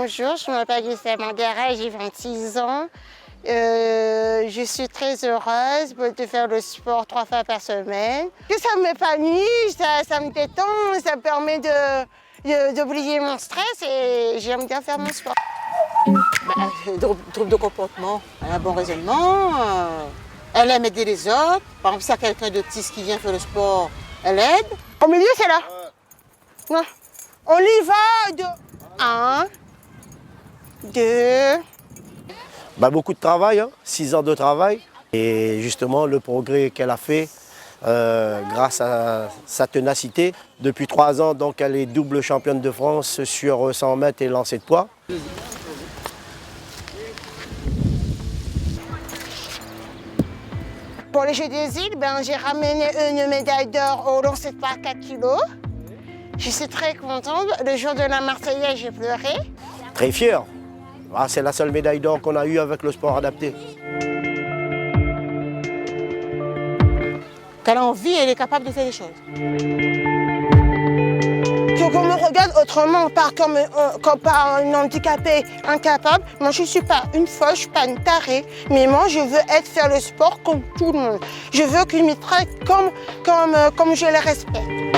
Bonjour, je m'appelle Gisèle Mandera, j'ai 26 ans. Je suis très heureuse de faire le sport 3 fois par semaine. Ça m'épanouit, ça me détend, ça me permet d'oublier mon stress et j'aime bien faire mon sport. Trouble de comportement, elle a un bon raisonnement, elle aime aider les autres. Par exemple, si il y a quelqu'un d'autiste qui vient faire le sport, elle aide. Au milieu, c'est là. Ouais. On y va de 1, 2. Beaucoup de travail, 6 ans de travail. Et justement, le progrès qu'elle a fait grâce à sa ténacité. Depuis 3 ans, donc, elle est double championne de France sur 100 mètres et lancer de poids. Pour les Jeux des îles, j'ai ramené une médaille d'or au lancer de poids 4 kg. Je suis très contente. Le jour de la Marseillaise, j'ai pleuré. Très fière. C'est la seule médaille d'or qu'on a eue avec le sport adapté. Quand elle a envie, elle est capable de faire des choses. Faut qu'on me regarde autrement, pas comme par un handicapé incapable. Moi, je ne suis pas une folle, je ne suis pas une tarée. Mais moi, je veux faire le sport comme tout le monde. Je veux qu'ils me traitent comme je les respecte.